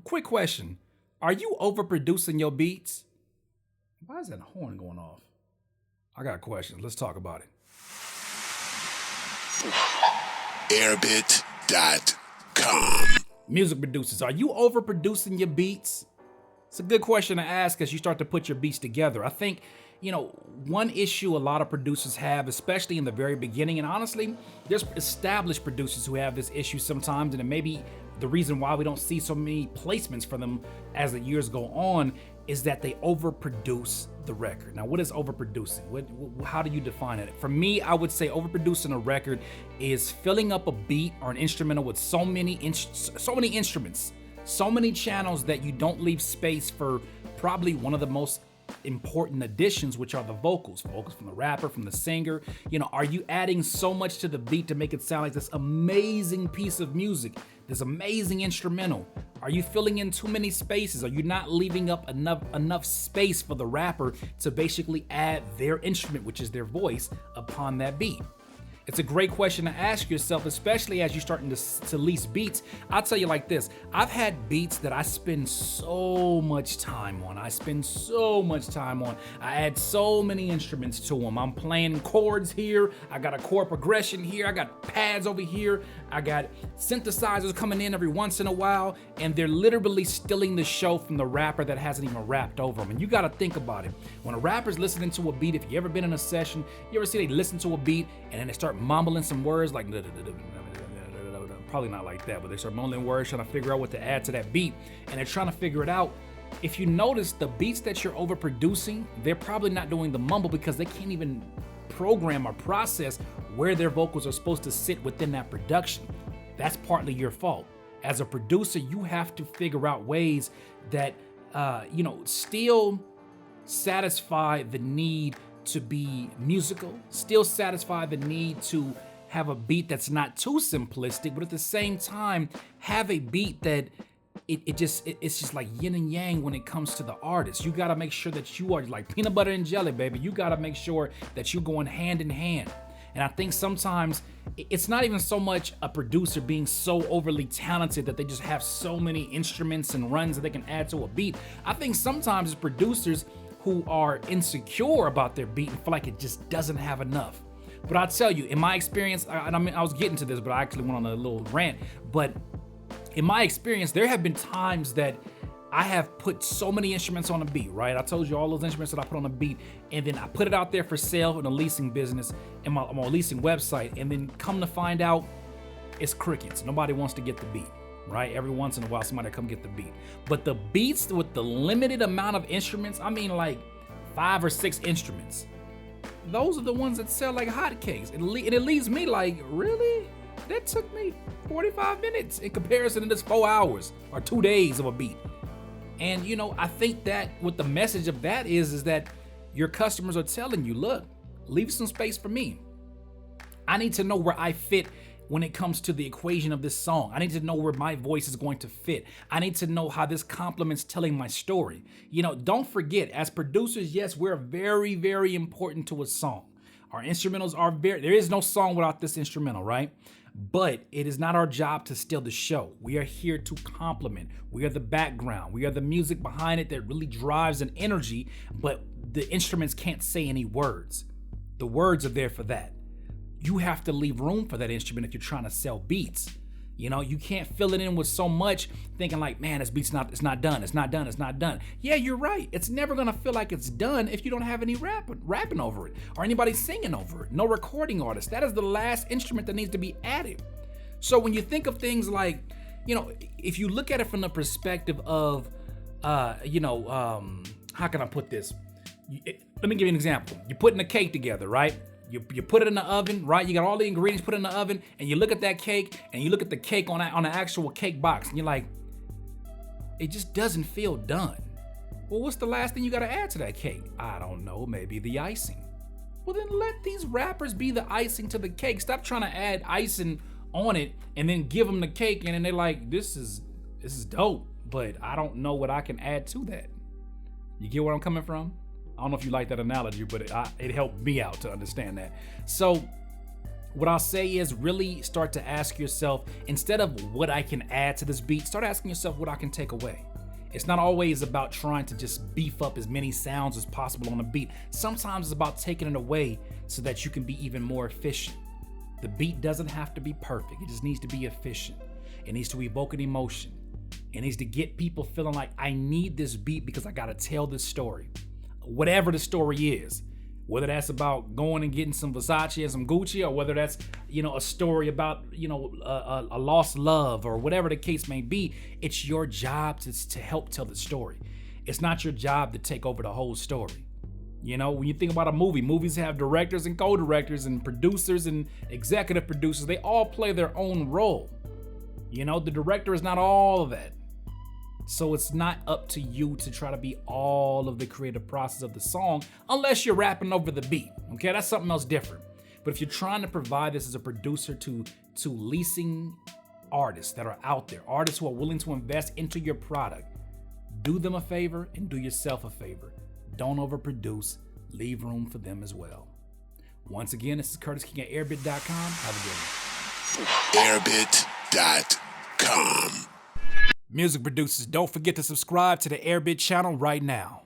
Quick question. Are you overproducing your beats? Why is that horn going off? I got questions. Let's talk about it. Airbit.com. Music producers, are you overproducing your beats? It's a good question to ask as you start to put your beats together. I think, one issue a lot of producers have, especially in the very beginning, and honestly, there's established producers who have this issue sometimes, and it may be the reason why we don't see so many placements for them as the years go on, is that they overproduce the record. Now, what is overproducing? How do you define it? For me, I would say overproducing a record is filling up a beat or an instrumental with so many instruments, so many channels that you don't leave space for probably one of the most important additions, which are the vocals from the rapper, from the singer. Are you adding so much to the beat to make it sound like this amazing piece of music, this amazing instrumental? Are you filling in too many spaces? Are you not leaving up enough space for the rapper to basically add their instrument, which is their voice, upon that beat? It's a great question to ask yourself, especially as you're starting to lease beats. I'll tell you like this. I've had beats that I spend so much time on. I add so many instruments to them. I'm playing chords here. I got a chord progression here. I got pads over here. I got synthesizers coming in every once in a while, and they're literally stealing the show from the rapper that hasn't even rapped over them. And you got to think about it. When a rapper's listening to a beat, if you ever been in a session, you ever see they listen to a beat and then they start mumbling some words like, probably not like that, but they start mumbling words trying to figure out what to add to that beat, and they're trying to figure it out. If you notice, the beats that you're overproducing, they're probably not doing the mumble because they can't even program or process where their vocals are supposed to sit within that production. That's partly your fault. As a producer, you have to figure out ways that still satisfy the need to be musical, still satisfy the need to have a beat that's not too simplistic, but at the same time have a beat that it's just like yin and yang when it comes to the artist. You gotta make sure that you are like peanut butter and jelly, baby. You gotta make sure that you're going hand in hand. And I think sometimes it's not even so much a producer being so overly talented that they just have so many instruments and runs that they can add to a beat. I think sometimes it's producers who are insecure about their beat and feel like it just doesn't have enough. But I'll tell you, in my experience, I was getting to this, but I actually went on a little rant. But in my experience, there have been times that I have put so many instruments on a beat, right? I told you all those instruments that I put on a beat, and then I put it out there for sale in a leasing business, in my leasing website, and then come to find out, it's crickets. Nobody wants to get the beat. Right? Every once in a while, somebody come get the beat. But the beats with the limited amount of instruments, I mean like 5 or 6 instruments, those are the ones that sell like hotcakes. And it leaves me like, really? That took me 45 minutes in comparison to this 4 hours or 2 days of a beat. And I think that what the message of that is that your customers are telling you, look, leave some space for me. I need to know where I fit when it comes to the equation of this song. I need to know where my voice is going to fit. I need to know how this complements telling my story. Don't forget, as producers, yes, we're very, very important to a song. Our instrumentals are there is no song without this instrumental, right? But it is not our job to steal the show. We are here to complement. We are the background. We are the music behind it that really drives an energy, but the instruments can't say any words. The words are there for that. You have to leave room for that instrument if you're trying to sell beats. You can't fill it in with so much thinking like, man, this beat's it's not done. Yeah, you're right. It's never gonna feel like it's done if you don't have any rapping over it or anybody singing over it. No recording artist. That is the last instrument that needs to be added. So when you think of things like, if you look at it from the perspective of, how can I put this? Let me give you an example. You're putting a cake together, right? You put it in the oven, right? You got all the ingredients put in the oven, and you look at that cake, and you look at the cake on the actual cake box, and you're like, it just doesn't feel done. Well, what's the last thing you got to add to that cake? I don't know, maybe the icing. Well, then let these rappers be the icing to the cake. Stop trying to add icing on it, and then give them the cake, and then they're like, this is dope, but I don't know what I can add to that. You get where I'm coming from? I don't know if you like that analogy, but it helped me out to understand that. So what I'll say is really start to ask yourself, instead of what I can add to this beat, start asking yourself what I can take away. It's not always about trying to just beef up as many sounds as possible on a beat. Sometimes it's about taking it away so that you can be even more efficient. The beat doesn't have to be perfect. It just needs to be efficient. It needs to evoke an emotion. It needs to get people feeling like, I need this beat because I gotta tell this story. Whatever the story is. Whether that's about going and getting some Versace and some Gucci, or whether that's, a story about, a lost love, or whatever the case may be, it's your job to help tell the story. It's not your job to take over the whole story. When you think about a movie, movies have directors and co-directors and producers and executive producers. They all play their own role. The director is not all of that. So it's not up to you to try to be all of the creative process of the song, unless you're rapping over the beat. Okay, that's something else different. But if you're trying to provide this as a producer to leasing artists that are out there, artists who are willing to invest into your product, do them a favor and do yourself a favor. Don't overproduce. Leave room for them as well. Once again, this is Curtis King at Airbit.com. Have a good one. Airbit.com. Music producers, don't forget to subscribe to the Airbit channel right now.